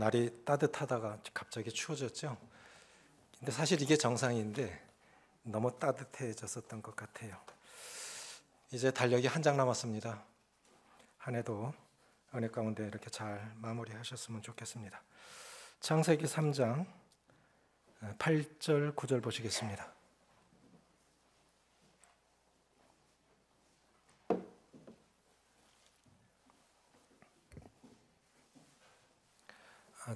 날이 따뜻하다가 갑자기 추워졌죠. 근데 사실 이게 정상인데 너무 따뜻해졌었던 것 같아요. 이제 달력이 한 장 남았습니다. 한 해도 은혜 가운데 이렇게 잘 마무리하셨으면 좋겠습니다. 창세기 3장 8절 9절 보시겠습니다.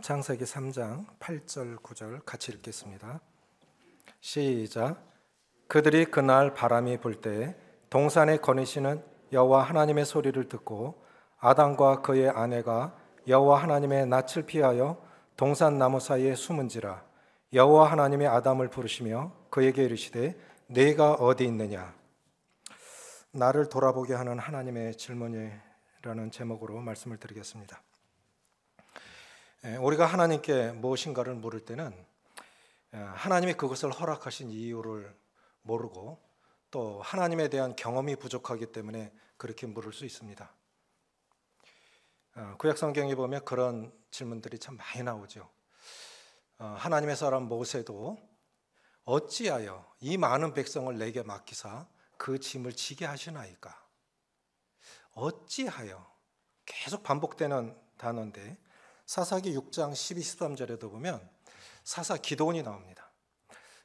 창세기 3장 8절 9절 같이 읽겠습니다. 시작. 그들이 그날 바람이 불 때 동산에 거니시는 여호와 하나님의 소리를 듣고 아담과 그의 아내가 여호와 하나님의 낯을 피하여 동산 나무 사이에 숨은지라. 여호와 하나님이 아담을 부르시며 그에게 이르시되 네가 어디 있느냐. 나를 돌아보게 하는 하나님의 질문이라는 제목으로 말씀을 드리겠습니다. 우리가 하나님께 무엇인가를 물을 때는 하나님이 그것을 허락하신 이유를 모르고 또 하나님에 대한 경험이 부족하기 때문에 그렇게 물을 수 있습니다. 구약 성경에 보면 그런 질문들이 참 많이 나오죠. 하나님의 사람 모세도 어찌하여 이 많은 백성을 내게 맡기사 그 짐을 지게 하시나이까. 어찌하여 계속 반복되는 단어인데 사사기 6장 12, 13절에도 보면 사사 기드온이 나옵니다.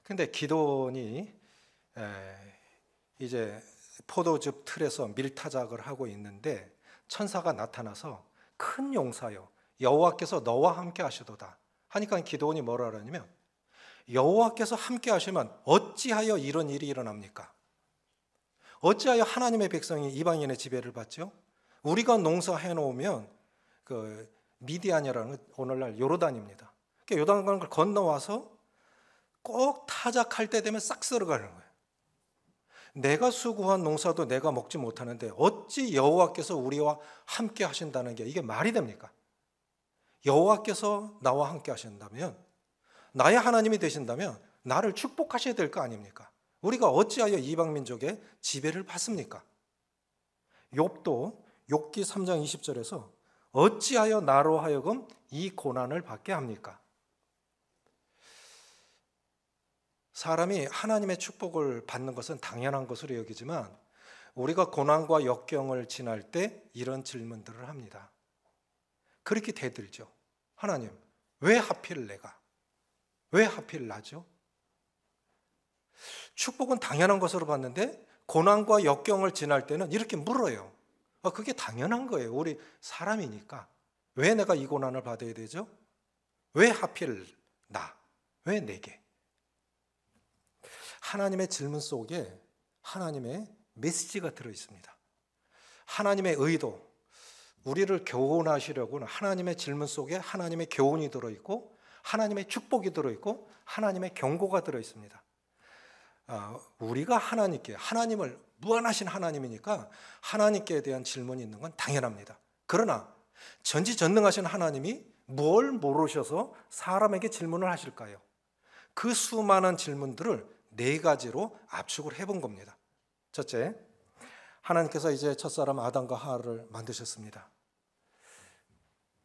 근데 기드온이 이제 포도즙 틀에서 밀타작을 하고 있는데 천사가 나타나서 큰 용사여 여호와께서 너와 함께 하시도다 하니까 기드온이 뭐라 하냐면 여호와께서 함께 하시면 어찌하여 이런 일이 일어납니까? 어찌하여 하나님의 백성이 이방인의 지배를 받죠? 우리가 농사해 놓으면 그 미디안이라는 오늘날 요르단입니다. 그러니까 요단강을 건너와서 꼭 타작할 때 되면 싹 쓸어가는 거예요. 내가 수고한 농사도 내가 먹지 못하는데 어찌 여호와께서 우리와 함께 하신다는 게 이게 말이 됩니까? 여호와께서 나와 함께 하신다면 나의 하나님이 되신다면 나를 축복하셔야 될 거 아닙니까? 우리가 어찌하여 이방 민족의 지배를 받습니까? 욥도 욥기 3장 20절에서 어찌하여 나로 하여금 이 고난을 받게 합니까? 사람이 하나님의 축복을 받는 것은 당연한 것으로 여기지만 우리가 고난과 역경을 지날 때 이런 질문들을 합니다. 그렇게 대들죠. 하나님, 왜 하필 내가? 왜 하필 나죠? 축복은 당연한 것으로 봤는데 고난과 역경을 지날 때는 이렇게 물어요. 그게 당연한 거예요. 우리 사람이니까. 왜 내가 이 고난을 받아야 되죠? 왜 하필 나? 왜 내게? 하나님의 질문 속에 하나님의 메시지가 들어있습니다. 하나님의 의도, 우리를 교훈하시려고는 하나님의 질문 속에 하나님의 교훈이 들어있고 하나님의 축복이 들어있고 하나님의 경고가 들어있습니다. 우리가 하나님을 무한하신 하나님이니까 하나님께 대한 질문이 있는 건 당연합니다. 그러나 전지전능하신 하나님이 뭘 모르셔서 사람에게 질문을 하실까요? 그 수많은 질문들을 4가지로 압축을 해본 겁니다. 첫째, 하나님께서 이제 첫사람 아담과 하와를 만드셨습니다.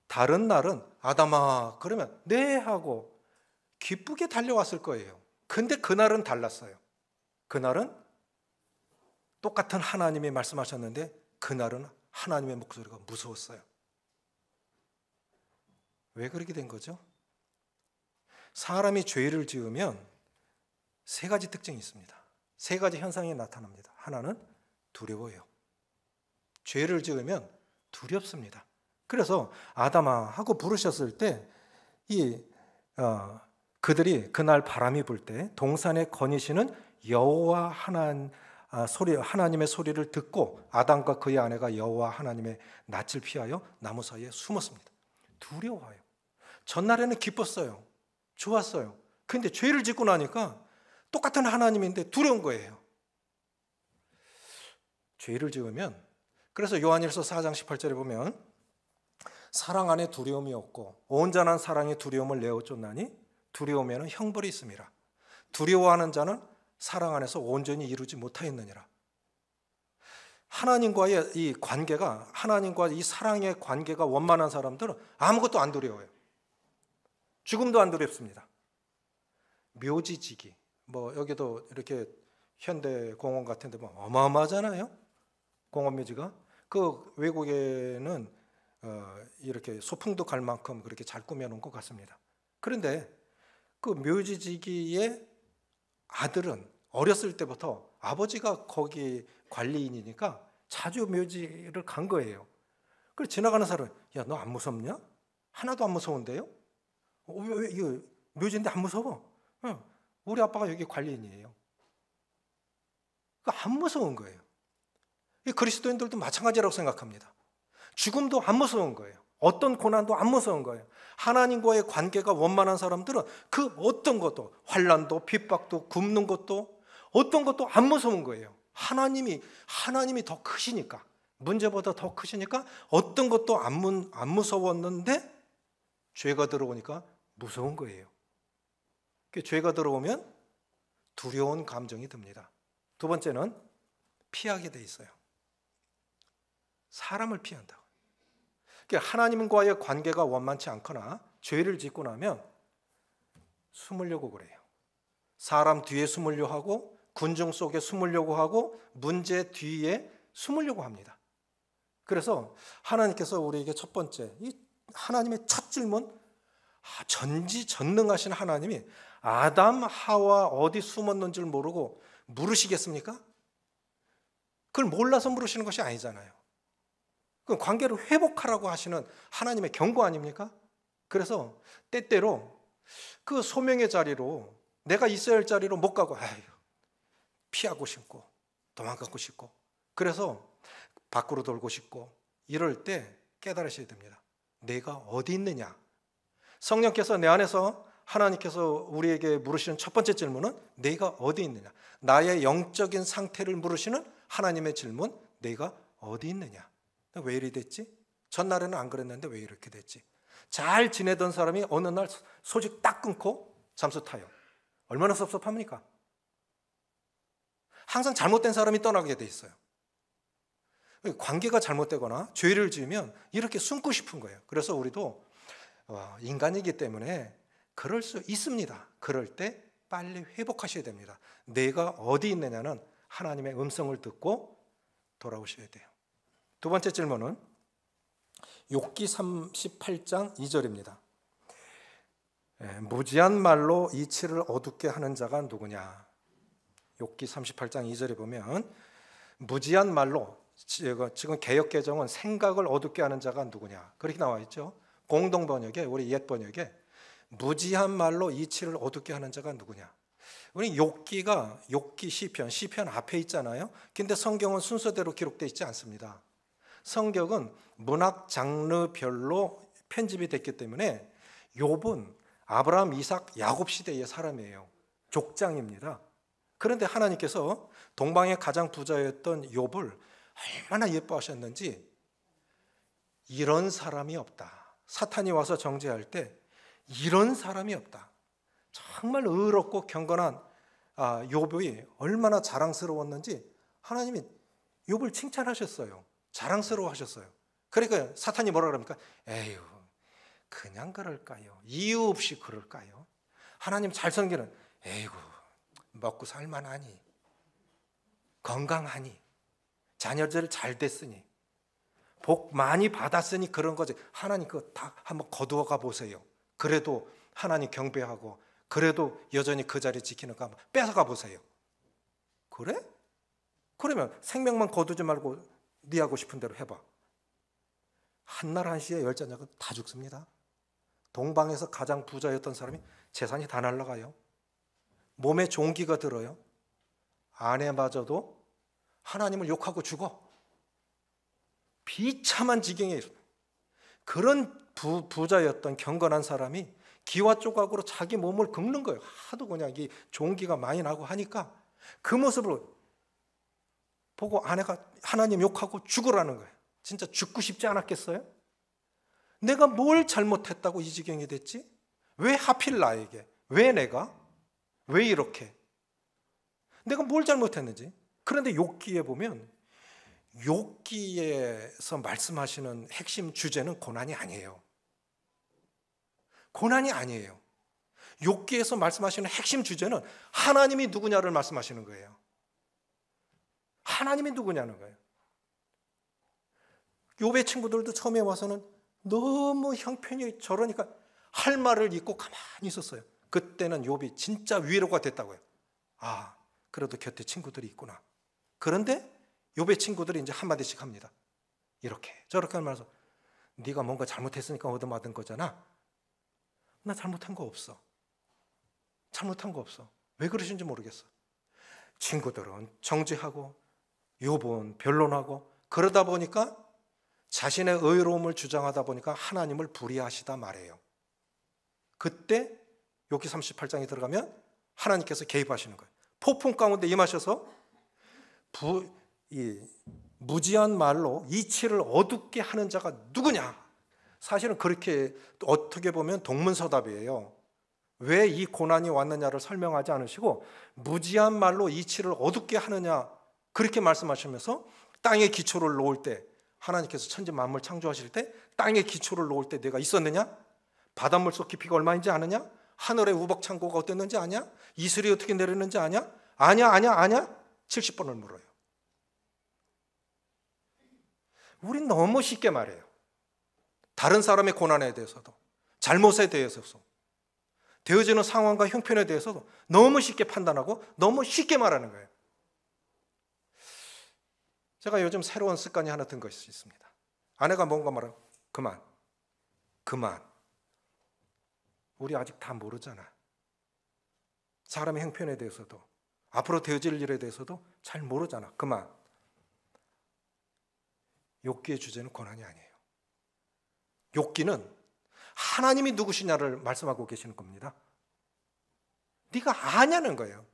다른 날은 아담아 그러면 네 하고 기쁘게 달려왔을 거예요. 근데 그날은 달랐어요. 그날은 똑같은 하나님이 말씀하셨는데 그날은 하나님의 목소리가 무서웠어요. 왜 그렇게 된 거죠? 사람이 죄를 지으면 3가지 특징이 있습니다. 3가지 현상이 나타납니다. 하나는 두려워요. 죄를 지으면 두렵습니다. 그래서 아담아 하고 부르셨을 때 그들이 그날 바람이 불 때 동산에 거니시는 여호와 하나님의 소리를 듣고 아담과 그의 아내가 여호와 하나님의 낯을 피하여 나무 사이에 숨었습니다. 두려워요. 전날에는 기뻤어요. 좋았어요. 그런데 죄를 짓고 나니까 똑같은 하나님인데 두려운 거예요. 죄를 지으면 그래서 요한일서 4장 18절에 보면 사랑 안에 두려움이 없고 온전한 사랑이 두려움을 내어쫓나니 두려움에는 형벌이 있음이라. 두려워하는 자는 사랑 안에서 온전히 이루지 못하였느니라. 하나님과의 이 관계가, 하나님과 이 사랑의 관계가 원만한 사람들은 아무것도 안 두려워요. 죽음도 안 두렵습니다. 묘지지기, 뭐 여기도 이렇게 현대 공원 같은데 뭐 어마어마하잖아요. 공원 묘지가. 그 외국에는 이렇게 소풍도 갈 만큼 그렇게 잘 꾸며놓은 것 같습니다. 그런데 그 묘지지기의 아들은 어렸을 때부터 아버지가 거기 관리인이니까 자주 묘지를 간 거예요. 그래서 지나가는 사람은 야, 너 안 무섭냐? 하나도 안 무서운데요? 왜 이거 묘지인데 안 무서워? 우리 아빠가 여기 관리인이에요. 안 무서운 거예요. 그리스도인들도 마찬가지라고 생각합니다. 죽음도 안 무서운 거예요. 어떤 고난도 안 무서운 거예요. 하나님과의 관계가 원만한 사람들은 그 어떤 것도, 환난도 핍박도 굶는 것도 어떤 것도 안 무서운 거예요. 하나님이 더 크시니까, 문제보다 더 크시니까 어떤 것도 안 무서웠는데 죄가 들어오니까 무서운 거예요. 죄가 들어오면 두려운 감정이 듭니다. 두 번째는 피하게 돼 있어요. 사람을 피한다. 하나님과의 관계가 원만치 않거나 죄를 짓고 나면 숨으려고 그래요. 사람 뒤에 숨으려고 하고 군중 속에 숨으려고 하고 문제 뒤에 숨으려고 합니다. 그래서 하나님께서 우리에게 첫 번째, 이 하나님의 첫 질문, 전지전능하신 하나님이 아담, 하와 어디 숨었는지를 모르고 물으시겠습니까? 그걸 몰라서 물으시는 것이 아니잖아요. 그 관계를 회복하라고 하시는 하나님의 경고 아닙니까? 그래서 때때로 그 소명의 자리로, 내가 있어야 할 자리로 못 가고 피하고 싶고 도망가고 싶고, 그래서 밖으로 돌고 싶고, 이럴 때 깨달으셔야 됩니다. 내가 어디 있느냐? 성령께서 내 안에서, 하나님께서 우리에게 물으시는 첫 번째 질문은 내가 어디 있느냐? 나의 영적인 상태를 물으시는 하나님의 질문, 내가 어디 있느냐? 왜 이리 됐지? 전날에는 안 그랬는데 왜 이렇게 됐지? 잘 지내던 사람이 어느 날 소식 딱 끊고 잠수 타요. 얼마나 섭섭합니까? 항상 잘못된 사람이 떠나게 돼 있어요. 관계가 잘못되거나 죄를 지으면 이렇게 숨고 싶은 거예요. 그래서 우리도 인간이기 때문에 그럴 수 있습니다. 그럴 때 빨리 회복하셔야 됩니다. 내가 어디 있느냐는 하나님의 음성을 듣고 돌아오셔야 돼요. 두 번째 질문은 욥기 38장 2절입니다. 무지한 말로 이치를 어둡게 하는 자가 누구냐? 욥기 38장 2절에 보면 무지한 말로, 지금 개역개정은 생각을 어둡게 하는 자가 누구냐 그렇게 나와 있죠. 공동번역에, 우리 옛번역에 무지한 말로 이치를 어둡게 하는 자가 누구냐. 우리 욥기 시편 앞에 있잖아요. 근데 성경은 순서대로 기록되어 있지 않습니다. 성경은 문학 장르별로 편집이 됐기 때문에 욥은 아브라함, 이삭, 야곱 시대의 사람이에요. 족장입니다. 그런데 하나님께서 동방의 가장 부자였던 욥을 얼마나 예뻐하셨는지, 이런 사람이 없다. 사탄이 와서 정죄할 때 이런 사람이 없다. 정말 의롭고 경건한 욥이 얼마나 자랑스러웠는지 하나님이 욥을 칭찬하셨어요. 자랑스러워하셨어요. 그러니까 사탄이 뭐라 그럽니까? 에휴, 그냥 그럴까요? 이유 없이 그럴까요? 하나님 잘 섬기는, 에이구, 먹고 살만하니, 건강하니, 자녀들 잘 됐으니, 복 많이 받았으니 그런 거지. 하나님 그거 다 한번 거두어가 보세요. 그래도 하나님 경배하고, 그래도 여전히 그 자리 지키는 거 한번 뺏어가 보세요. 그래? 그러면 생명만 거두지 말고 네 하고 싶은 대로 해봐. 한날 한시에 10자녀가 다 죽습니다. 동방에서 가장 부자였던 사람이 재산이 다 날아가요. 몸에 종기가 들어요. 아내마저도 하나님을 욕하고 죽어. 비참한 지경에 있어요. 그런 부자였던 경건한 사람이 기와 조각으로 자기 몸을 긁는 거예요. 하도 그냥 이 종기가 많이 나고 하니까 그 모습을 보고 아내가 하나님 욕하고 죽으라는 거예요. 진짜 죽고 싶지 않았겠어요? 내가 뭘 잘못했다고 이 지경이 됐지? 왜 하필 나에게? 왜 내가? 왜 이렇게? 내가 뭘 잘못했는지? 그런데 욥기에 보면, 욥기에서 말씀하시는 핵심 주제는 고난이 아니에요. 고난이 아니에요. 욥기에서 말씀하시는 핵심 주제는 하나님이 누구냐를 말씀하시는 거예요. 하나님이 누구냐는 거예요. 욥의 친구들도 처음에 와서는 너무 형편이 저러니까 할 말을 잊고 가만히 있었어요. 그때는 욥이 진짜 위로가 됐다고요. 아, 그래도 곁에 친구들이 있구나. 그런데 욥의 친구들이 이제 한마디씩 합니다. 이렇게 저렇게 하면서 네가 뭔가 잘못했으니까 얻어맞은 거잖아. 나 잘못한 거 없어. 잘못한 거 없어. 왜 그러신지 모르겠어. 친구들은 정죄하고 욥은 변론하고 그러다 보니까 자신의 의로움을 주장하다 보니까 하나님을 불의하시다 말해요. 그때 욥기 38장에 들어가면 하나님께서 개입하시는 거예요. 폭풍 가운데 임하셔서 무지한 말로 이치를 어둡게 하는 자가 누구냐? 사실은 그렇게 어떻게 보면 동문서답이에요. 왜 이 고난이 왔느냐를 설명하지 않으시고 무지한 말로 이치를 어둡게 하느냐 그렇게 말씀하시면서 땅의 기초를 놓을 때 하나님께서 천지 만물 창조하실 때 땅의 기초를 놓을 때 내가 있었느냐? 바닷물 속 깊이가 얼마인지 아느냐? 하늘의 우벅창고가 어땠는지 아냐? 이슬이 어떻게 내리는지 아냐? 아냐? 70번을 물어요. 우린 너무 쉽게 말해요. 다른 사람의 고난에 대해서도 잘못에 대해서도 되어지는 상황과 형편에 대해서도 너무 쉽게 판단하고 너무 쉽게 말하는 거예요. 제가 요즘 새로운 습관이 하나 든 것이 있습니다. 아내가 뭔가 말하면 그만. 우리 아직 다 모르잖아. 사람의 형편에 대해서도 앞으로 되어질 일에 대해서도 잘 모르잖아. 그만. 욥기의 주제는 고난이 아니에요. 욥기는 하나님이 누구시냐를 말씀하고 계시는 겁니다. 네가 아냐는 거예요.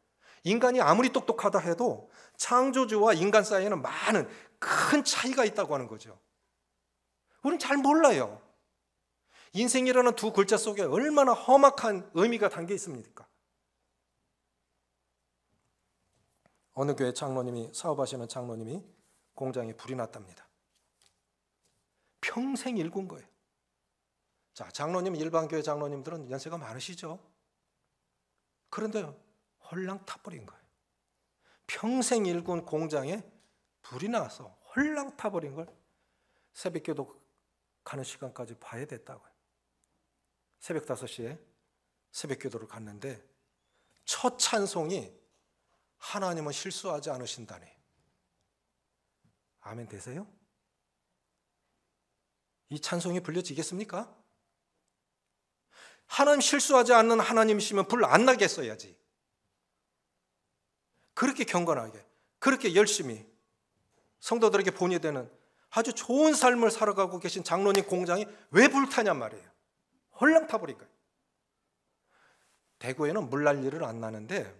인간이 아무리 똑똑하다 해도 창조주와 인간 사이에는 많은 큰 차이가 있다고 하는 거죠. 우리는 잘 몰라요. 인생이라는 두 글자 속에 얼마나 험악한 의미가 담겨 있습니까? 어느 교회 장로님이 사업하시는 장로님이 공장에 불이 났답니다. 평생 일군 거예요. 자, 장로님, 일반 교회 장로님들은 연세가 많으시죠? 그런데 홀랑 타버린 거예요. 평생 일군 공장에 불이 나서 홀랑 타버린 걸 새벽기도 가는 시간까지 봐야 됐다고요. 새벽 5시에 새벽기도를 갔는데 첫 찬송이 하나님은 실수하지 않으신다니. 아멘 되세요? 이 찬송이 불려지겠습니까? 하나님 실수하지 않는 하나님이시면 불 안 나게 했어야지. 그렇게 경건하게, 그렇게 열심히 성도들에게 본이 되는 아주 좋은 삶을 살아가고 계신 장로님 공장이 왜 불타냔 말이에요. 홀랑 타버린 거예요. 대구에는 물날 일은 안 나는데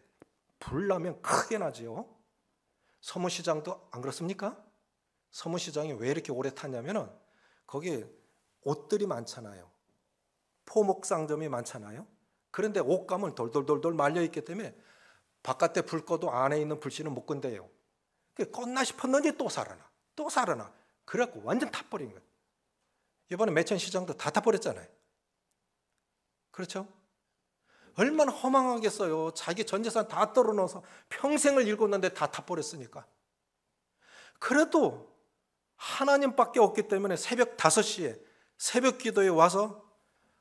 불 나면 크게 나지요. 서문시장도 안 그렇습니까? 서문시장이 왜 이렇게 오래 타냐면은 거기 옷들이 많잖아요. 포목 상점이 많잖아요. 그런데 옷감은 돌돌돌돌 말려 있기 때문에 바깥에 불 꺼도 안에 있는 불씨는 못 끈대요. 껐나 싶었는지 또 살아나. 그래갖고 완전 타버린 거예요. 이번에 매천시장도 다 타버렸잖아요. 그렇죠? 얼마나 허망하겠어요. 자기 전 재산 다 떨어넣어서 평생을 일궜는데 다 타버렸으니까. 그래도 하나님밖에 없기 때문에 새벽 5시에 새벽 기도에 와서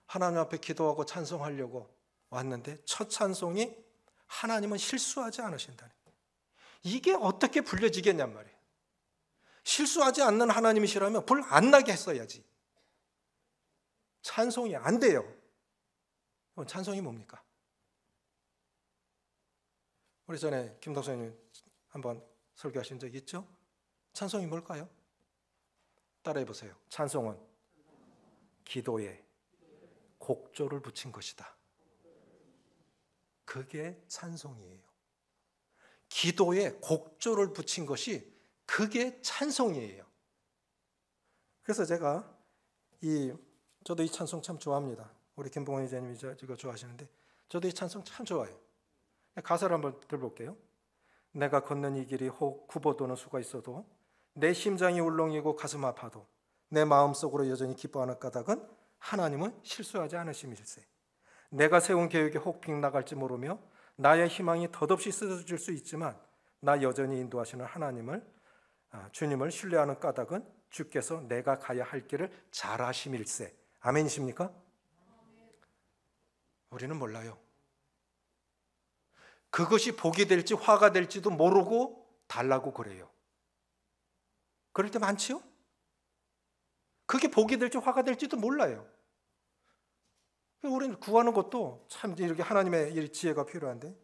하나님 앞에 기도하고 찬송하려고 왔는데 첫 찬송이 하나님은 실수하지 않으신다니. 이게 어떻게 불려지겠냔 말이에요. 실수하지 않는 하나님이시라면 불 안 나게 했어야지. 찬송이 안 돼요. 찬송이 뭡니까? 우리 전에 김덕선님 한번 설교하신 적 있죠? 찬송이 뭘까요? 따라해 보세요. 찬송은 기도에 곡조를 붙인 것이다. 그게 찬송이에요. 기도에 곡조를 붙인 것이 그게 찬송이에요. 그래서 제가 저도 이 찬송 참 좋아합니다. 우리 김봉원 이사님이 이거 좋아하시는데 저도 이 찬송 참 좋아해요. 가사를 한번 들어볼게요. 내가 걷는 이 길이 혹 굽어도는 수가 있어도 내 심장이 울렁이고 가슴 아파도 내 마음속으로 여전히 기뻐하는 까닭은 하나님은 실수하지 않으심일세. 내가 세운 계획이 혹 빗나갈지 모르며 나의 희망이 덧없이 쓰러질 수 있지만 나 여전히 인도하시는 주님을 신뢰하는 까닭은 주께서 내가 가야 할 길을 잘 아심일세. 아멘이십니까? 우리는 몰라요. 그것이 복이 될지 화가 될지도 모르고 달라고 그래요. 그럴 때 많지요? 그게 복이 될지 화가 될지도 몰라요. 우리는 구하는 것도 참 이렇게 하나님의 지혜가 필요한데,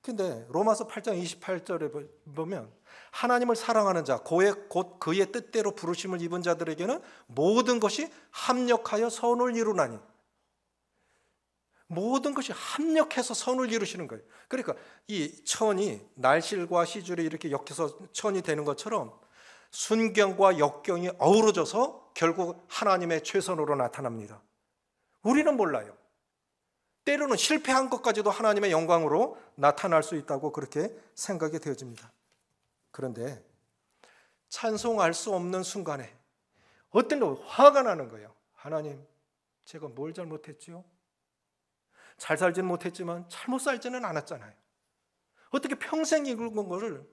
근데 로마서 8장 28절에 보면 하나님을 사랑하는 자, 곧 그의 뜻대로 부르심을 입은 자들에게는 모든 것이 합력하여 선을 이루나니, 모든 것이 합력해서 선을 이루시는 거예요. 그러니까 이 천이 날실과 시줄이 이렇게 엮여서 천이 되는 것처럼 순경과 역경이 어우러져서 결국 하나님의 최선으로 나타납니다. 우리는 몰라요. 때로는 실패한 것까지도 하나님의 영광으로 나타날 수 있다고 그렇게 생각이 되어집니다. 그런데 찬송할 수 없는 순간에 어떤 때 화가 나는 거예요. 하나님, 제가 뭘 잘못했지요? 잘 살지는 못했지만 잘못 살지는 않았잖아요. 어떻게 평생 읽은 것을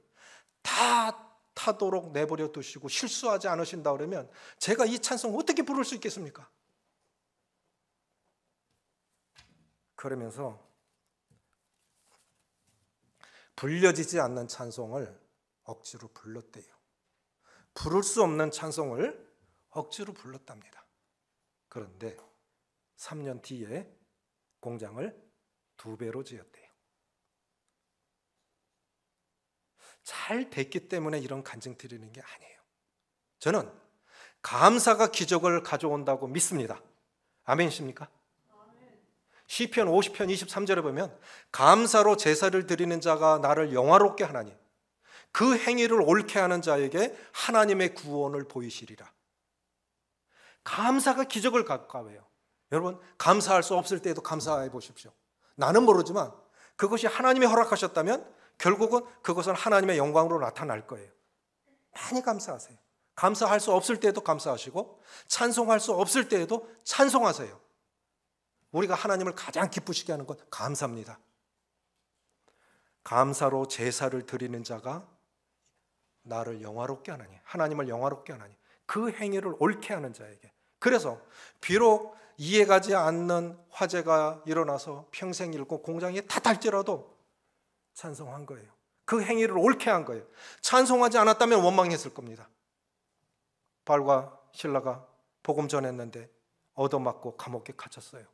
다 타도록 내버려 두시고 실수하지 않으신다 그러면 제가 이 찬송 어떻게 부를 수 있겠습니까? 그러면서 불려지지 않는 찬송을 억지로 불렀대요. 부를 수 없는 찬송을 억지로 불렀답니다. 그런데 3년 뒤에 공장을 2배로 지었대요. 잘 됐기 때문에 이런 간증 드리는 게 아니에요. 저는 감사가 기적을 가져온다고 믿습니다. 아멘이십니까? 시편 50편 23절에 보면 감사로 제사를 드리는 자가 나를 영화롭게 하나니 그 행위를 옳게 하는 자에게 하나님의 구원을 보이시리라. 감사가 기적을 가까워요. 여러분, 감사할 수 없을 때에도 감사해 보십시오. 나는 모르지만 그것이 하나님이 허락하셨다면 결국은 그것은 하나님의 영광으로 나타날 거예요. 많이 감사하세요. 감사할 수 없을 때에도 감사하시고 찬송할 수 없을 때에도 찬송하세요. 우리가 하나님을 가장 기쁘시게 하는 건 감사입니다. 감사로 제사를 드리는 자가 나를 영화롭게 하나니, 하나님을 영화롭게 하나니, 그 행위를 옳게 하는 자에게. 그래서 비록 이해가지 않는 화재가 일어나서 평생 잃고 공장이 다 탈지라도 찬송한 거예요. 그 행위를 옳게 한 거예요. 찬송하지 않았다면 원망했을 겁니다. 바울과 실라가 복음 전했는데 얻어맞고 감옥에 갇혔어요.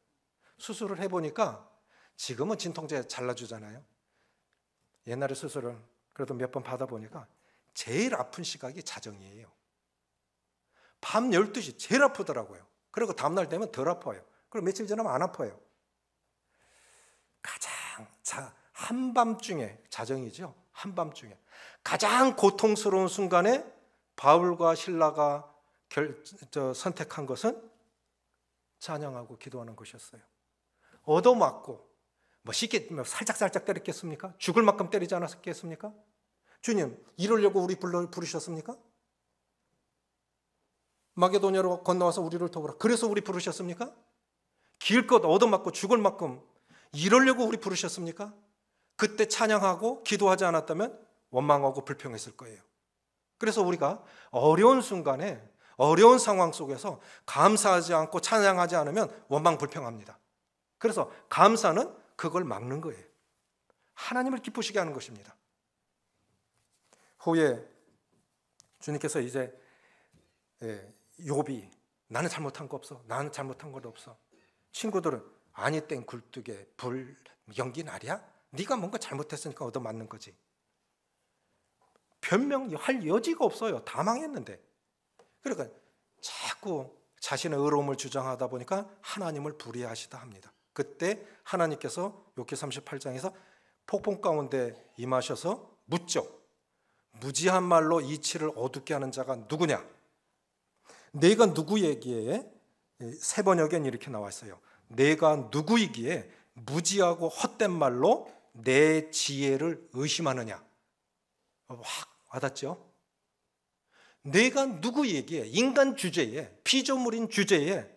수술을 해보니까 지금은 진통제 잘라주잖아요. 옛날에 수술을 그래도 몇 번 받아보니까 제일 아픈 시각이 자정이에요. 밤 12시 제일 아프더라고요. 그리고 다음날 되면 덜 아파요. 그리고 며칠 지나면 안 아파요. 가장 한밤중에, 자정이죠. 한밤중에 가장 고통스러운 순간에 바울과 실라가 선택한 것은 찬양하고 기도하는 것이었어요. 얻어맞고 쉽게 살짝살짝 때렸겠습니까? 죽을 만큼 때리지 않았겠습니까? 주님, 이러려고 우리 부르셨습니까? 마게도냐로 건너와서 우리를 도우라, 그래서 우리 부르셨습니까? 기일껏 얻어맞고 죽을 만큼 이러려고 우리 부르셨습니까? 그때 찬양하고 기도하지 않았다면 원망하고 불평했을 거예요. 그래서 우리가 어려운 순간에, 어려운 상황 속에서 감사하지 않고 찬양하지 않으면 원망 불평합니다. 그래서 감사는 그걸 막는 거예요. 하나님을 기쁘시게 하는 것입니다. 후에 주님께서 이제 욥이 나는 잘못한 거 없어, 나는 잘못한 것 없어. 친구들은 아니 땡 굴뚝에 불 연기 날이야? 네가 뭔가 잘못했으니까 얻어맞는 거지. 변명할 여지가 없어요. 다 망했는데. 그러니까 자꾸 자신의 의로움을 주장하다 보니까 하나님을 불의하시다 합니다. 그때 하나님께서 욥기 38장에서 폭풍 가운데 임하셔서 묻죠. 무지한 말로 이치를 어둡게 하는 자가 누구냐? 내가 누구이기에, 세 번역엔 이렇게 나와 있어요. 내가 누구이기에 무지하고 헛된 말로 내 지혜를 의심하느냐? 확 와닿죠? 내가 누구이기에, 인간 주제에, 피조물인 주제에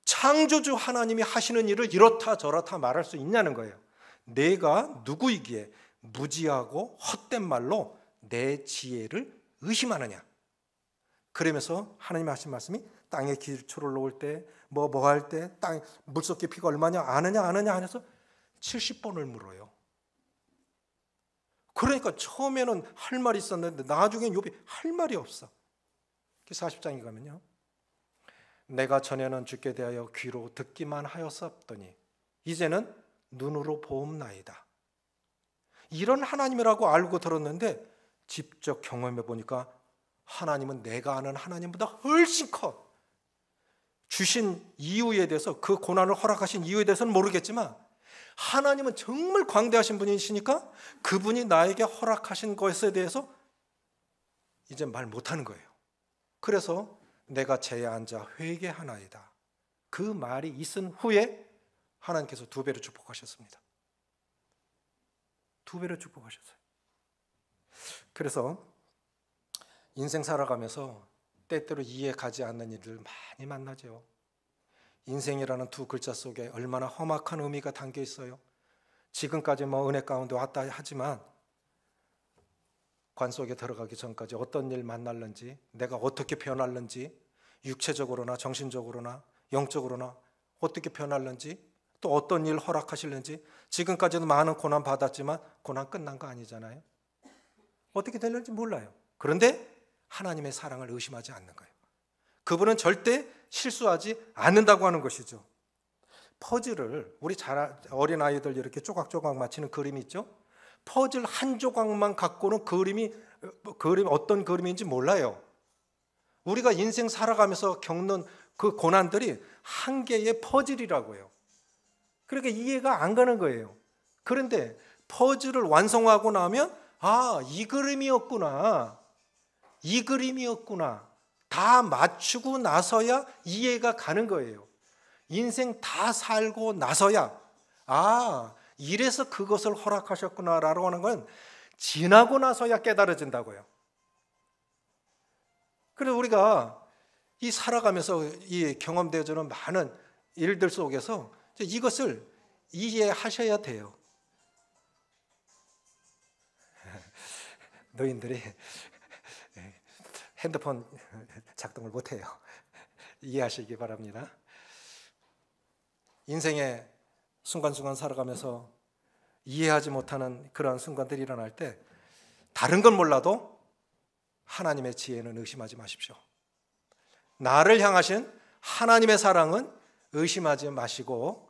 창조주 하나님이 하시는 일을 이렇다 저렇다 말할 수 있냐는 거예요. 내가 누구이기에 무지하고 헛된 말로 내 지혜를 의심하느냐. 그러면서 하나님이 하신 말씀이 땅에 기초를 놓을 때 뭐 할 때 땅 물속 깊이가 얼마냐 아느냐 하면서 70번을 물어요. 그러니까 처음에는 할 말이 있었는데 나중엔 욥이 할 말이 없어. 40장에 가면요, 내가 전에는 주께 대하여 귀로 듣기만 하였었더니 이제는 눈으로 보옵나이다. 이런 하나님이라고 알고 들었는데 직접 경험해 보니까 하나님은 내가 아는 하나님보다 훨씬 커. 주신 이유에 대해서, 그 고난을 허락하신 이유에 대해서는 모르겠지만 하나님은 정말 광대하신 분이시니까 그분이 나에게 허락하신 것에 대해서 이제 말 못하는 거예요. 그래서 내가 제에 앉아 회개하나이다. 그 말이 있은 후에 하나님께서 2배로 축복하셨습니다. 2배로 축복하셨어요. 그래서 인생 살아가면서 때때로 이해 가지 않는 일들 많이 만나죠. 인생이라는 2 글자 속에 얼마나 험악한 의미가 담겨 있어요. 지금까지 은혜 가운데 왔다 하지만 관 속에 들어가기 전까지 어떤 일 만날는지, 내가 어떻게 변할는지, 육체적으로나 정신적으로나 영적으로나 어떻게 변할는지, 또 어떤 일 허락하실는지, 지금까지도 많은 고난 받았지만 고난 끝난 거 아니잖아요. 어떻게 될는지 몰라요. 그런데 하나님의 사랑을 의심하지 않는 거예요. 그분은 절대 실수하지 않는다고 하는 것이죠. 퍼즐을 우리 어린아이들 이렇게 조각조각 맞히는 그림이 있죠. 퍼즐 한 조각만 갖고는 그림 어떤 그림인지 몰라요. 우리가 인생 살아가면서 겪는 그 고난들이 한 개의 퍼즐이라고요. 그러니까 이해가 안 가는 거예요. 그런데 퍼즐을 완성하고 나면 이 그림이었구나, 이 그림이었구나, 다 맞추고 나서야 이해가 가는 거예요. 인생 다 살고 나서야 이래서 그것을 허락하셨구나라고 하는 건 지나고 나서야 깨달아진다고요. 그래서 우리가 이 살아가면서 이 경험되어지는 많은 일들 속에서 이것을 이해하셔야 돼요. 노인들이 핸드폰 작동을 못해요. 이해하시기 바랍니다. 인생의 순간순간 살아가면서 이해하지 못하는 그러한 순간들이 일어날 때 다른 건 몰라도 하나님의 지혜는 의심하지 마십시오. 나를 향하신 하나님의 사랑은 의심하지 마시고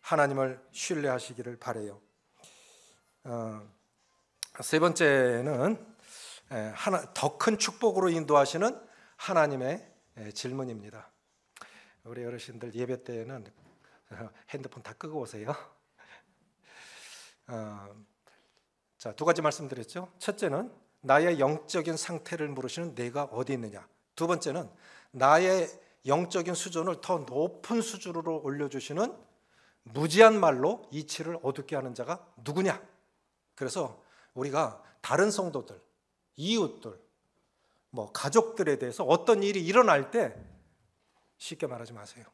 하나님을 신뢰하시기를 바라요. 세 번째는 더 큰 축복으로 인도하시는 하나님의 질문입니다. 우리 어르신들 예배 때에는 핸드폰 다 끄고 오세요. 자, 2가지 말씀드렸죠. 첫째는 나의 영적인 상태를 물으시는 내가 어디 있느냐. 2번째는 나의 영적인 수준을 더 높은 수준으로 올려주시는 무지한 말로 이치를 어둡게 하는 자가 누구냐. 그래서 우리가 다른 성도들, 이웃들, 가족들에 대해서 어떤 일이 일어날 때 쉽게 말하지 마세요.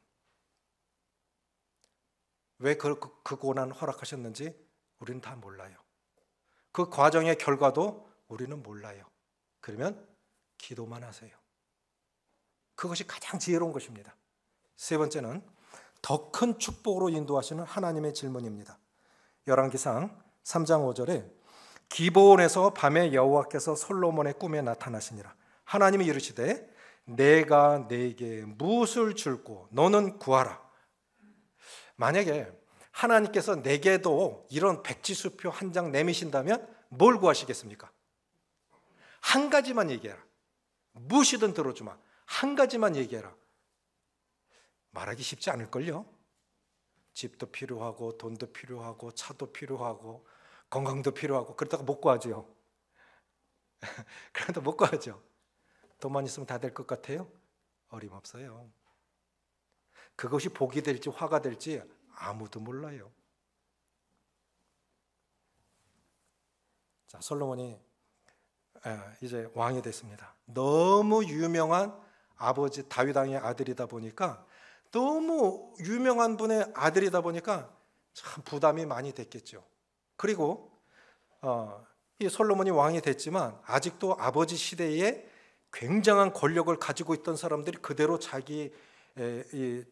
왜 그 고난 허락하셨는지 우리는 다 몰라요. 그 과정의 결과도 우리는 몰라요. 그러면 기도만 하세요. 그것이 가장 지혜로운 것입니다. 세 번째는 더 큰 축복으로 인도하시는 하나님의 질문입니다. 열왕기상 3장 5절에 기브온에서 밤에 여호와께서 솔로몬의 꿈에 나타나시니라. 하나님이 이르시되 내가 내게 무엇을 줄고 너는 구하라. 만약에 하나님께서 내게도 이런 백지수표 한 장 내미신다면 뭘 구하시겠습니까? 한 가지만 얘기해라. 무엇이든 들어주마. 한 가지만 얘기해라. 말하기 쉽지 않을걸요. 집도 필요하고 돈도 필요하고 차도 필요하고 건강도 필요하고 그러다가 못 구하죠. 그러다 못 구하죠. 돈만 있으면 다 될 것 같아요? 어림없어요. 그것이 복이 될지 화가 될지 아무도 몰라요. 자, 솔로몬이 이제 왕이 됐습니다. 너무 유명한 아버지 다윗 왕의 아들이다 보니까 너무 유명한 분의 아들이다 보니까 참 부담이 많이 됐겠죠. 그리고 이 솔로몬이 왕이 됐지만 아직도 아버지 시대에 굉장한 권력을 가지고 있던 사람들이 그대로 자기 이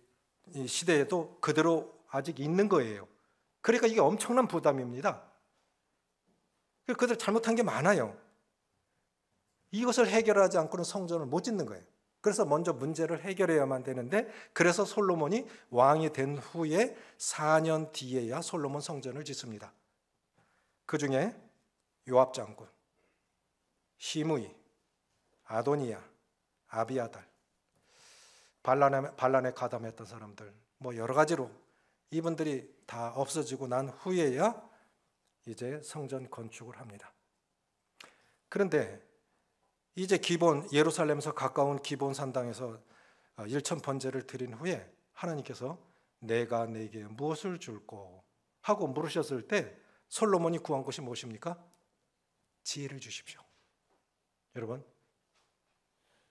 시대에도 그대로 아직 있는 거예요. 그러니까 이게 엄청난 부담입니다. 그들 잘못한 게 많아요. 이것을 해결하지 않고는 성전을 못 짓는 거예요. 그래서 먼저 문제를 해결해야만 되는데, 그래서 솔로몬이 왕이 된 후에 4년 뒤에야 솔로몬 성전을 짓습니다. 그 중에 요압 장군, 시므이, 아도니야, 아비아달, 반란에 가담했던 사람들, 뭐 여러 가지로 이분들이 다 없어지고 난 후에야 이제 성전 건축을 합니다. 그런데 이제 기본 예루살렘에서 가까운 기본 산당에서 일천 번제를 드린 후에 하나님께서 내가 내게 무엇을 줄꼬 하고 물으셨을 때 솔로몬이 구한 것이 무엇입니까? 지혜를 주십시오. 여러분,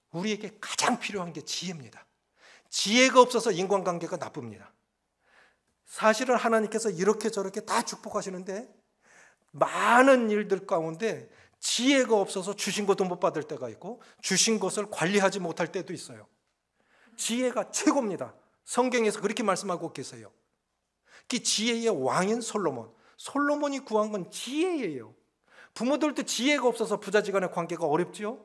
우리에게 가장 필요한 게 지혜입니다. 지혜가 없어서 인간관계가 나쁩니다. 사실은 하나님께서 이렇게 저렇게 다 축복하시는데 많은 일들 가운데 지혜가 없어서 주신 것도 못 받을 때가 있고 주신 것을 관리하지 못할 때도 있어요. 지혜가 최고입니다. 성경에서 그렇게 말씀하고 계세요. 그 지혜의 왕인 솔로몬. 솔로몬이 구한 건 지혜예요. 부모들도 지혜가 없어서 부자지간의 관계가 어렵지요.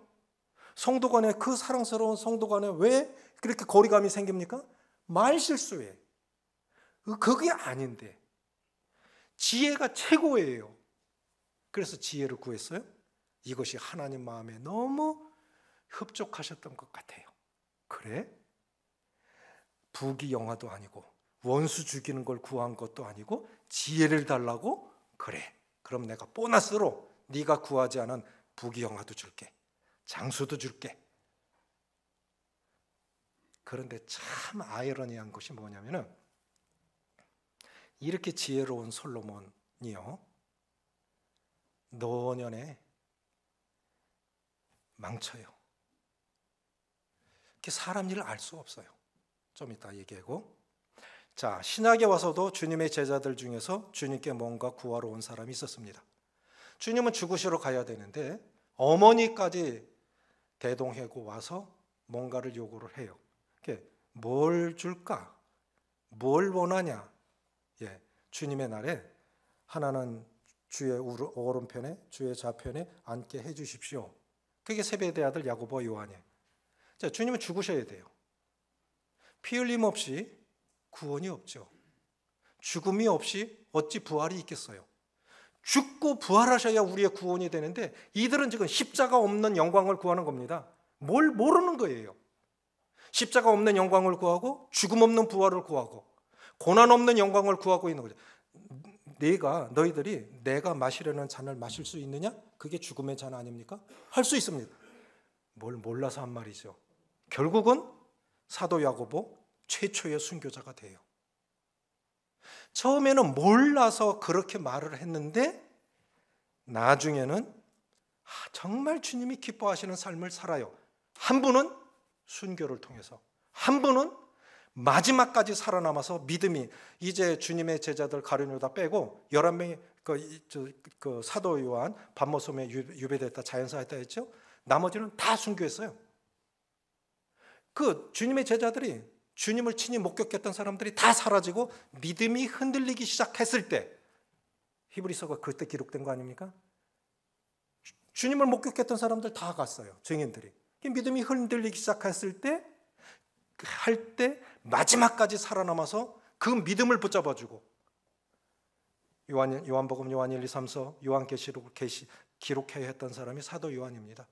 성도 간에, 그 사랑스러운 성도 간에 왜 그렇게 거리감이 생깁니까? 말 실수에. 그게 아닌데 지혜가 최고예요. 그래서 지혜를 구했어요. 이것이 하나님 마음에 너무 흡족하셨던 것 같아요. 그래? 부귀영화도 아니고 원수 죽이는 걸 구한 것도 아니고 지혜를 달라고? 그래, 그럼 내가 보너스로 네가 구하지 않은 부귀영화도 줄게, 장수도 줄게. 그런데 참 아이러니한 것이 뭐냐면은 이렇게 지혜로운 솔로몬이요, 노년에 망쳐요. 이렇게 사람 일을 알 수 없어요. 좀 이따 얘기하고. 자, 신약에 와서도 주님의 제자들 중에서 주님께 뭔가 구하러 온 사람이 있었습니다. 주님은 죽으시러 가야 되는데 어머니까지 대동하고 와서 뭔가를 요구를 해요. 뭘 줄까? 뭘 원하냐? 예, 주님의 날에 하나는 주의 오른편에, 주의 좌편에 앉게 해주십시오. 그게 세베대 아들 야고보와 요한이에요. 자, 주님은 죽으셔야 돼요. 피 흘림 없이 구원이 없죠. 죽음이 없이 어찌 부활이 있겠어요? 죽고 부활하셔야 우리의 구원이 되는데 이들은 지금 십자가 없는 영광을 구하는 겁니다. 뭘 모르는 거예요. 십자가 없는 영광을 구하고 죽음 없는 부활을 구하고 고난 없는 영광을 구하고 있는 거죠. 너희들이 내가 마시려는 잔을 마실 수 있느냐? 그게 죽음의 잔 아닙니까? 할 수 있습니다. 뭘 몰라서 한 말이죠. 결국은 사도 야고보 최초의 순교자가 돼요. 처음에는 몰라서 그렇게 말을 했는데 나중에는 정말 주님이 기뻐하시는 삶을 살아요. 한 분은 순교를 통해서, 한 분은 마지막까지 살아남아서 믿음이, 이제 주님의 제자들 가룟 유다 빼고 11명이 그 사도 요한 반모섬에 유배됐다, 자연사했다 했죠. 나머지는 다 순교했어요. 그 주님의 제자들이, 주님을 친히 목격했던 사람들이 다 사라지고 믿음이 흔들리기 시작했을 때, 히브리서가 그때 기록된 거 아닙니까? 주님을 목격했던 사람들 다 갔어요. 증인들이. 믿음이 흔들리기 시작했을 때, 마지막까지 살아남아서 그 믿음을 붙잡아주고, 요한복음, 요한 1, 2, 3서, 요한계시록을 기록해야 했던 사람이 사도 요한입니다.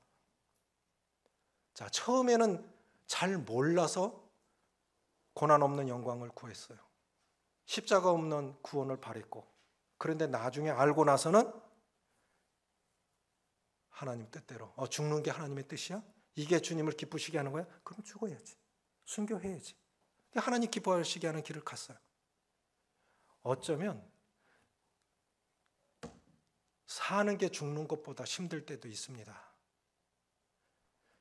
자, 처음에는 잘 몰라서 고난 없는 영광을 구했어요. 십자가 없는 구원을 바랬고, 그런데 나중에 알고 나서는 하나님 뜻대로, 죽는 게 하나님의 뜻이야? 이게 주님을 기쁘시게 하는 거야? 그럼 죽어야지, 순교해야지. 하나님 기뻐하시게 하는 길을 갔어요. 어쩌면 사는 게 죽는 것보다 힘들 때도 있습니다.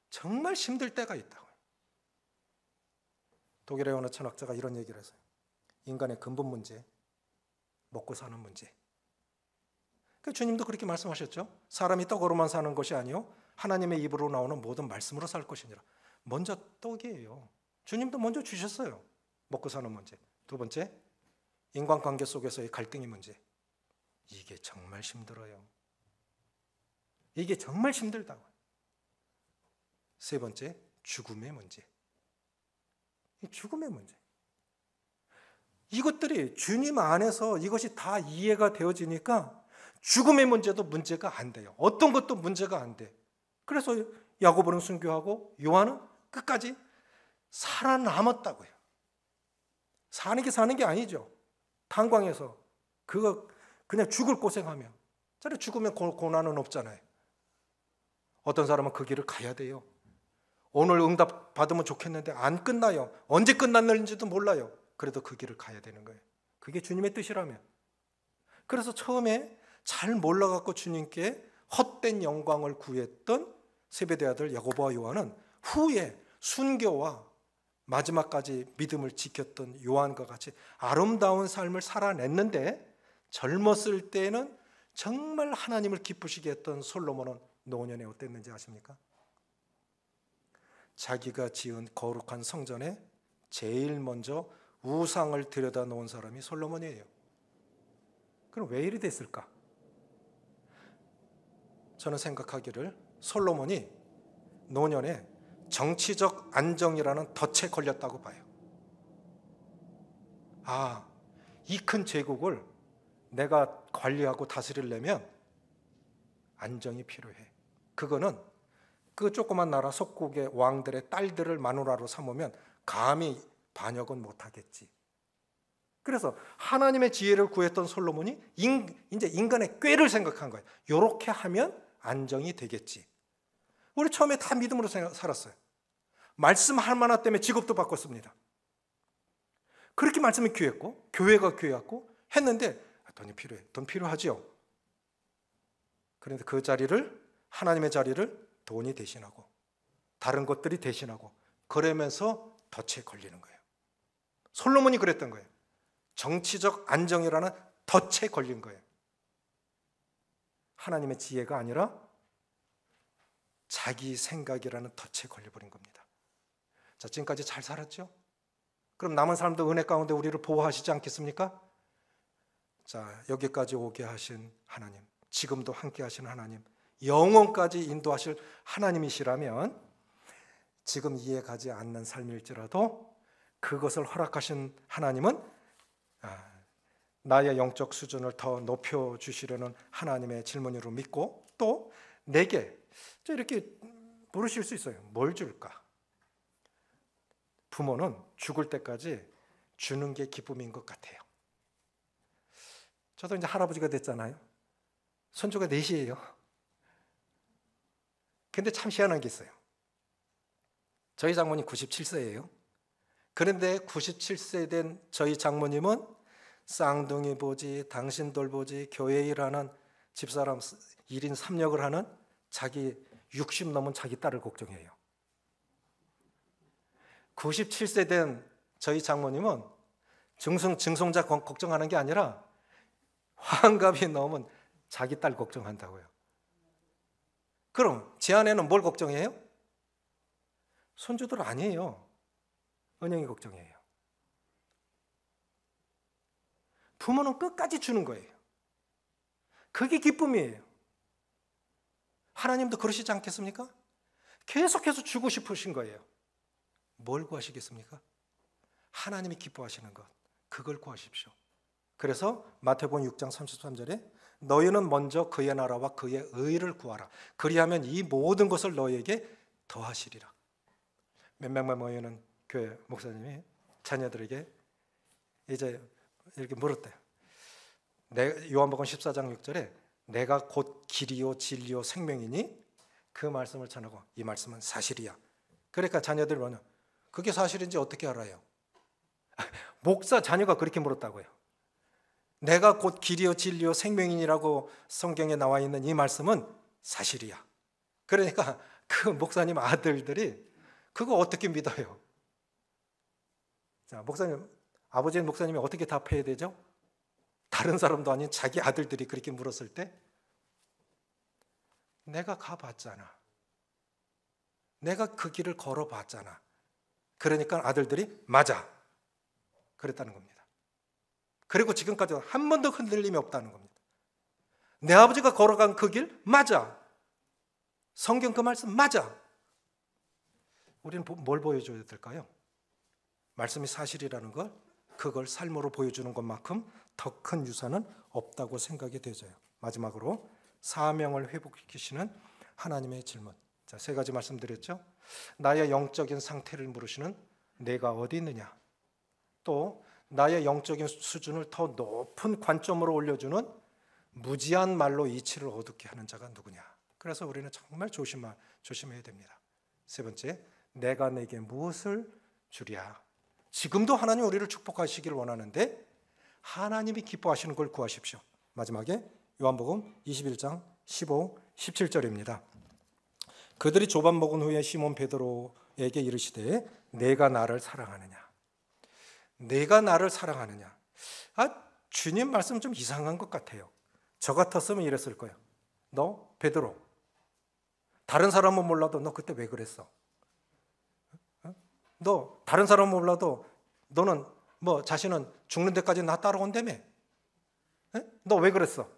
정말 힘들 때가 있다고요. 독일의 어느 철학자가 이런 얘기를 했어요. 인간의 근본 문제, 먹고 사는 문제. 주님도 그렇게 말씀하셨죠. 사람이 떡으로만 사는 것이 아니요 하나님의 입으로 나오는 모든 말씀으로 살 것이니라. 먼저 떡이에요. 주님도 먼저 주셨어요. 먹고 사는 문제. 두 번째, 인간관계 속에서의 갈등의 문제. 이게 정말 힘들어요. 이게 정말 힘들다고. 세 번째, 죽음의 문제. 죽음의 문제. 이것들이 주님 안에서 이것이 다 이해가 되어지니까 죽음의 문제도 문제가 안 돼요. 어떤 것도 문제가 안 돼. 그래서 야고보는 순교하고 요한은 끝까지 살아남았다고요. 사는 게 아니죠. 탄광에서 그거 그냥 죽을 고생하며. 저래 죽으면 고난은 없잖아요. 어떤 사람은 그 길을 가야 돼요. 오늘 응답 받으면 좋겠는데 안 끝나요. 언제 끝났는지도 몰라요. 그래도 그 길을 가야 되는 거예요. 그게 주님의 뜻이라면. 그래서 처음에 잘 몰라갖고 주님께 헛된 영광을 구했던 세베대 아들 야고보와 요한은 후에 순교와 마지막까지 믿음을 지켰던 요한과 같이 아름다운 삶을 살아냈는데, 젊었을 때는 정말 하나님을 기쁘시게 했던 솔로몬은 노년에 어땠는지 아십니까? 자기가 지은 거룩한 성전에 제일 먼저 우상을 들여다 놓은 사람이 솔로몬이에요. 그럼 왜 이리 됐을까? 저는 생각하기를 솔로몬이 노년에 정치적 안정이라는 덫에 걸렸다고 봐요. 이 큰 제국을 내가 관리하고 다스리려면 안정이 필요해. 그거는 그 조그만 나라 속국의 왕들의 딸들을 마누라로 삼으면 감히 반역은 못하겠지. 그래서 하나님의 지혜를 구했던 솔로몬이 이제 인간의 꾀를 생각한 거예요. 이렇게 하면 안정이 되겠지. 우리 처음에 다 믿음으로 살았어요. 말씀할 만화 때문에 직업도 바꿨습니다. 그렇게 말씀이 귀했고 교회가 귀했고 했는데 돈이 필요해. 돈 필요하지요. 그런데 그 자리를, 하나님의 자리를 돈이 대신하고 다른 것들이 대신하고 그러면서 덫에 걸리는 거예요. 솔로몬이 그랬던 거예요. 정치적 안정이라는 덫에 걸린 거예요. 하나님의 지혜가 아니라 자기 생각이라는 덫에 걸려버린 겁니다. 자, 지금까지 잘 살았죠? 그럼 남은 사람도 은혜 가운데 우리를 보호하시지 않겠습니까? 자, 여기까지 오게 하신 하나님, 지금도 함께 하신 하나님, 영원까지 인도하실 하나님이시라면 지금 이해가지 않는 삶일지라도 그것을 허락하신 하나님은 나의 영적 수준을 더 높여주시려는 하나님의 질문으로 믿고, 또 내게 이렇게 물으실 수 있어요. 뭘 줄까? 부모는 죽을 때까지 주는 게 기쁨인 것 같아요. 저도 이제 할아버지가 됐잖아요. 손주가 넷이에요. 근데 참 희한한 게 있어요. 저희 장모님 97세예요. 그런데 97세 된 저희 장모님은 쌍둥이 보지, 당신 돌보지, 교회 일하는 집사람 1인 3역을 하는 자기 60 넘은 자기 딸을 걱정해요. 97세 된 저희 장모님은 증손자 걱정하는 게 아니라 환갑이 넘은 자기 딸 걱정한다고요. 그럼 제 아내는 뭘 걱정해요? 손주들 아니에요. 은영이 걱정해요. 부모는 끝까지 주는 거예요. 그게 기쁨이에요. 하나님도 그러시지 않겠습니까? 계속해서 주고 싶으신 거예요. 뭘 구하시겠습니까? 하나님이 기뻐하시는 것, 그걸 구하십시오. 그래서 마태복음 6장 33절에 너희는 먼저 그의 나라와 그의 의를 구하라. 그리하면 이 모든 것을 너희에게 더하시리라. 몇 명만 모이는 교회 목사님이 자녀들에게 이제 이렇게 물었대요. 요한복음 14장 6절에 내가 곧 길이요 진리요 생명이니 그 말씀을 전하고 이 말씀은 사실이야. 그러니까 자녀들이 뭐냐? 그게 사실인지 어떻게 알아요? 목사 자녀가 그렇게 물었다고요. 내가 곧 길이요 진리요 생명이니라고 성경에 나와 있는 이 말씀은 사실이야. 그러니까 그 목사님 아들들이 그거 어떻게 믿어요? 자, 목사님, 아버지의 목사님이 어떻게 답해야 되죠? 다른 사람도 아닌 자기 아들들이 그렇게 물었을 때 내가 가봤잖아. 내가 그 길을 걸어봤잖아. 그러니까 아들들이 맞아. 그랬다는 겁니다. 그리고 지금까지 한 번도 흔들림이 없다는 겁니다. 내 아버지가 걸어간 그 길 맞아. 성경 그 말씀 맞아. 우리는 뭘 보여줘야 될까요? 말씀이 사실이라는 걸, 그걸 삶으로 보여주는 것만큼 더 큰 유산은 없다고 생각이 되져요. 마지막으로 사명을 회복시키시는 하나님의 질문. 자, 세 가지 말씀드렸죠. 나의 영적인 상태를 물으시는 내가 어디 있느냐. 또 나의 영적인 수준을 더 높은 관점으로 올려주는 무지한 말로 이치를 어둡게 하는 자가 누구냐. 그래서 우리는 정말 조심해야 됩니다. 세 번째, 내가 내게 무엇을 주랴. 지금도 하나님 우리를 축복하시기를 원하는데 하나님이 기뻐하시는 걸 구하십시오. 마지막에 요한복음 21장 15, 17절입니다. 그들이 조반 먹은 후에 시몬 베드로에게 이르시되 내가 나를 사랑하느냐. 내가 나를 사랑하느냐. 주님 말씀 좀 이상한 것 같아요. 저 같았으면 이랬을 거예요. 너 베드로, 다른 사람은 몰라도 너 그때 왜 그랬어? 너 다른 사람은 몰라도 너는 자신은 죽는 데까지 나 따라온다며? 너 왜 그랬어?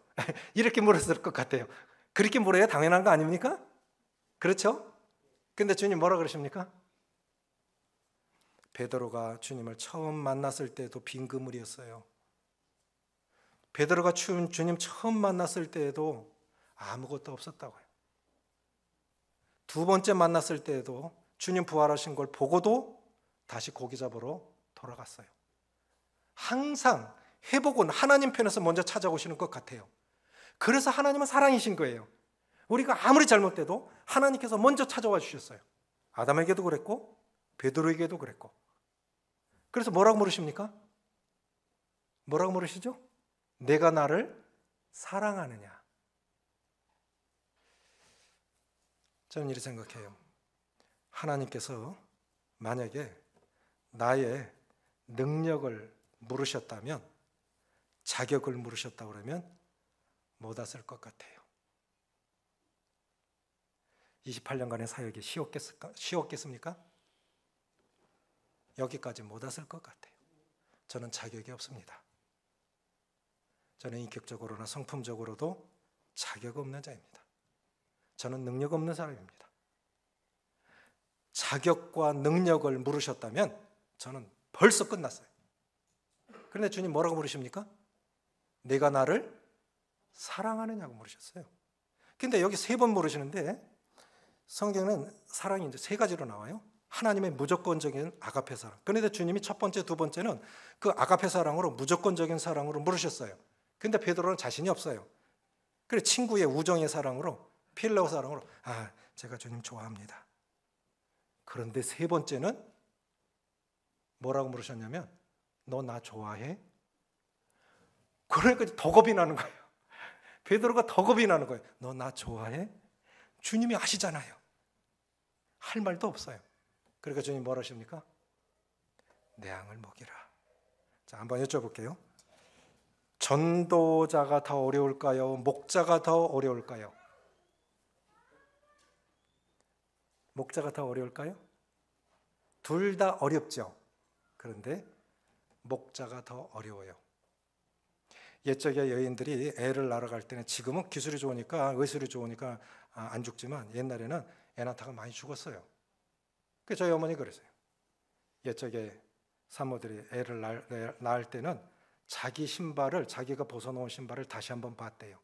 이렇게 물었을 것 같아요. 그렇게 물어야 당연한 거 아닙니까? 그렇죠? 근데 주님 뭐라 그러십니까? 베드로가 주님을 처음 만났을 때도 빈 그물이었어요. 베드로가 주님 처음 만났을 때에도 아무것도 없었다고요. 두 번째 만났을 때에도 주님 부활하신 걸 보고도 다시 고기 잡으러 돌아갔어요. 항상 회복은 하나님 편에서 먼저 찾아오시는 것 같아요. 그래서 하나님은 사랑이신 거예요. 우리가 아무리 잘못돼도 하나님께서 먼저 찾아와 주셨어요. 아담에게도 그랬고 베드로에게도 그랬고. 그래서 뭐라고 물으십니까? 뭐라고 물으시죠? 내가 나를 사랑하느냐. 저는 이렇게 생각해요. 하나님께서 만약에 나의 능력을 물으셨다면, 자격을 물으셨다 그러면 못 왔을 것 같아요. 28년간의 사역이 쉬웠겠습니까? 여기까지 못 왔을 것 같아요. 저는 자격이 없습니다. 저는 인격적으로나 성품적으로도 자격 없는 자입니다. 저는 능력 없는 사람입니다. 자격과 능력을 물으셨다면 저는 벌써 끝났어요. 그런데 주님 뭐라고 물으십니까? 내가 나를 사랑하느냐고 물으셨어요. 근데 여기 세 번 물으시는데 성경은 사랑이 이제 세 가지로 나와요. 하나님의 무조건적인 아가페 사랑. 그런데 주님이 첫 번째, 두 번째는 그 아가페 사랑으로 무조건적인 사랑으로 물으셨어요. 근데 베드로는 자신이 없어요. 그래 친구의 우정의 사랑으로, 필레오 사랑으로 제가 주님 좋아합니다. 그런데 세 번째는 뭐라고 물으셨냐면 너 나 좋아해? 그러니까 더 겁이 나는 거예요. 베드로가 더 겁이 나는 거예요. 너 나 좋아해? 주님이 아시잖아요. 할 말도 없어요. 그러니까 주님 뭐라 하십니까? 내 양을 먹이라. 자, 한번 여쭤볼게요. 전도자가 더 어려울까요? 목자가 더 어려울까요? 목자가 더 어려울까요? 둘 다 어렵죠. 그런데 목자가 더 어려워요. 옛적에 여인들이 애를 낳으러 갈 때는, 지금은 기술이 좋으니까, 의술이 좋으니까 안 죽지만 옛날에는 애 낳다가 많이 죽었어요. 그래서 저희 어머니 그랬어요. 옛적에 산모들이 애를 낳을 때는 자기 신발을, 자기가 벗어놓은 신발을 다시 한번 봤대요.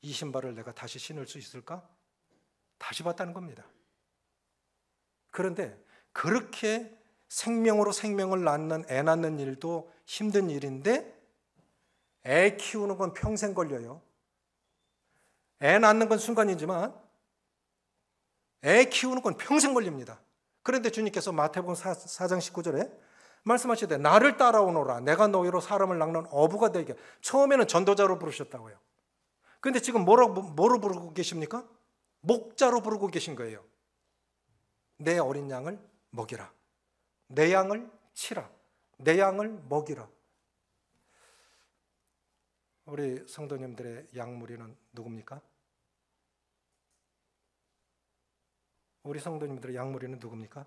이 신발을 내가 다시 신을 수 있을까? 다시 봤다는 겁니다. 그런데 그렇게 생명으로 생명을 낳는, 애 낳는 일도 힘든 일인데 애 키우는 건 평생 걸려요. 애 낳는 건 순간이지만 애 키우는 건 평생 걸립니다. 그런데 주님께서 마태복음 4장 19절에 말씀하시되 나를 따라오너라 내가 너희로 사람을 낳는 어부가 되게. 처음에는 전도자로 부르셨다고요. 그런데 지금 뭐로 부르고 계십니까? 목자로 부르고 계신 거예요. 내 어린 양을 먹이라. 내 양을 치라. 내 양을 먹이라. 우리 성도님들의 양무리는 누굽니까? 우리 성도님들의 양무리는 누굽니까?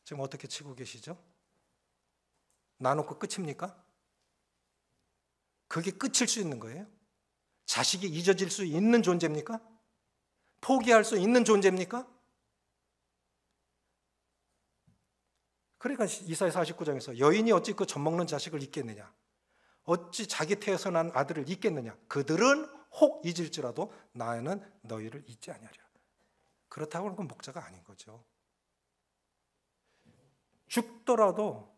지금 어떻게 치고 계시죠? 나놓고 끝입니까? 그게 끝일 수 있는 거예요? 자식이 잊어질 수 있는 존재입니까? 포기할 수 있는 존재입니까? 그러니까 이사야 49장에서 여인이 어찌 그 젖먹는 자식을 잊겠느냐, 어찌 자기 태에서 난 아들을 잊겠느냐, 그들은 혹 잊을지라도 나는 너희를 잊지 아니하리라. 그렇다고 하는 건 목자가 아닌 거죠. 죽더라도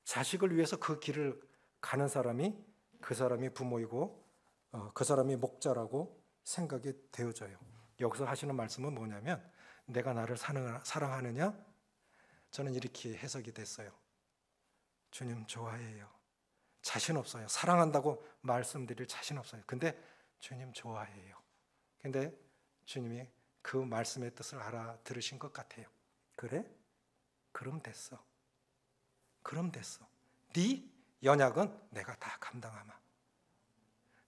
자식을 위해서 그 길을 가는 사람이 그 사람이 부모이고 그 사람이 목자라고 생각이 되어져요. 여기서 하시는 말씀은 뭐냐면, 내가 나를 사랑하느냐? 저는 이렇게 해석이 됐어요. 주님 좋아해요. 자신 없어요. 사랑한다고 말씀드릴 자신 없어요. 근데 주님 좋아해요. 근데 주님이 그 말씀의 뜻을 알아들으신 것 같아요. 그래? 그럼 됐어. 그럼 됐어. 네 연약은 내가 다 감당하마.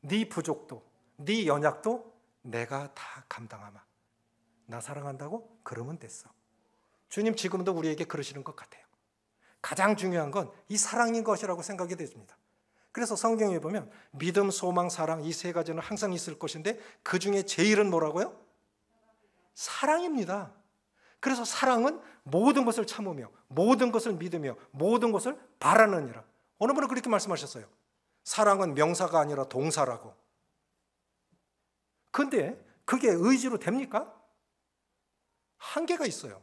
네 부족도, 네 연약도 내가 다 감당하마. 나 사랑한다고? 그러면 됐어. 주님 지금도 우리에게 그러시는 것 같아요. 가장 중요한 건 이 사랑인 것이라고 생각이 됩니다. 그래서 성경에 보면 믿음, 소망, 사랑, 이 세 가지는 항상 있을 것인데 그 중에 제일은 뭐라고요? 사랑입니다. 그래서 사랑은 모든 것을 참으며 모든 것을 믿으며 모든 것을 바라느니라. 어느 분은 그렇게 말씀하셨어요. 사랑은 명사가 아니라 동사라고. 근데 그게 의지로 됩니까? 한계가 있어요.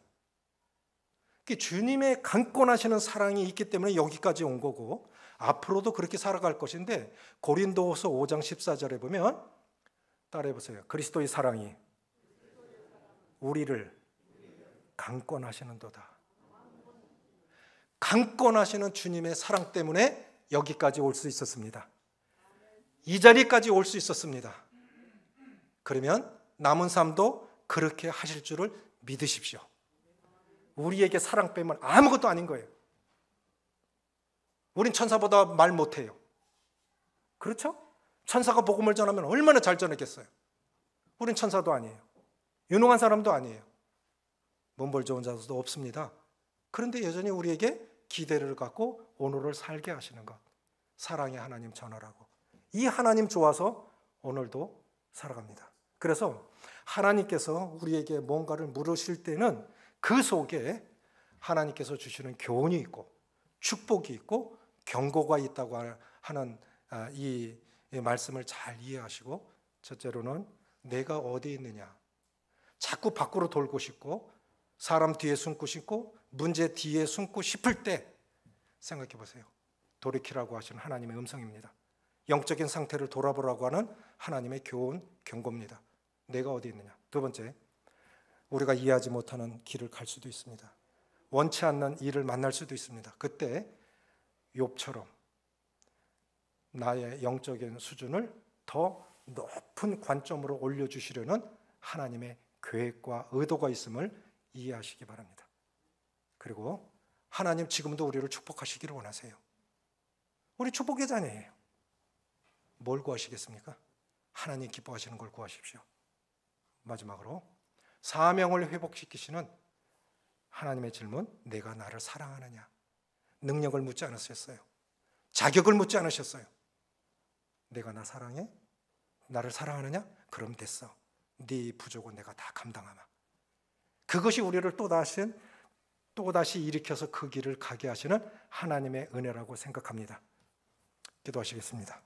주님의 강권하시는 사랑이 있기 때문에 여기까지 온 거고 앞으로도 그렇게 살아갈 것인데, 고린도후서 5장 14절에 보면, 따라해 보세요. 그리스도의 사랑이 우리를 강권하시는도다. 강권하시는 주님의 사랑 때문에 여기까지 올 수 있었습니다. 이 자리까지 올 수 있었습니다. 그러면 남은 삶도 그렇게 하실 줄을 믿으십시오. 우리에게 사랑 빼면 아무것도 아닌 거예요. 우린 천사보다 말 못해요. 그렇죠? 천사가 복음을 전하면 얼마나 잘 전하겠어요. 우린 천사도 아니에요. 유능한 사람도 아니에요. 문벌 좋은 자도 없습니다. 그런데 여전히 우리에게 기대를 갖고 오늘을 살게 하시는 것, 사랑의 하나님 전하라고. 이 하나님 좋아서 오늘도 살아갑니다. 그래서 하나님께서 우리에게 뭔가를 물으실 때는 그 속에 하나님께서 주시는 교훈이 있고 축복이 있고 경고가 있다고 하는 이 말씀을 잘 이해하시고, 첫째로는 내가 어디 있느냐, 자꾸 밖으로 돌고 싶고 사람 뒤에 숨고 싶고 문제 뒤에 숨고 싶을 때 생각해 보세요. 돌이키라고 하시는 하나님의 음성입니다. 영적인 상태를 돌아보라고 하는 하나님의 교훈, 경고입니다. 내가 어디 있느냐. 두 번째, 우리가 이해하지 못하는 길을 갈 수도 있습니다. 원치 않는 일을 만날 수도 있습니다. 그때 욥처럼 나의 영적인 수준을 더 높은 관점으로 올려주시려는 하나님의 계획과 의도가 있음을 이해하시기 바랍니다. 그리고 하나님 지금도 우리를 축복하시기를 원하세요. 우리 축복의 자녀예요. 뭘 구하시겠습니까? 하나님 기뻐하시는 걸 구하십시오. 마지막으로 사명을 회복시키시는 하나님의 질문, 내가 나를 사랑하느냐? 능력을 묻지 않으셨어요. 자격을 묻지 않으셨어요. 내가 나 사랑해? 나를 사랑하느냐? 그럼 됐어. 네 부족은 내가 다 감당하마. 그것이 우리를 또다시 일으켜서 그 길을 가게 하시는 하나님의 은혜라고 생각합니다. 기도하시겠습니다.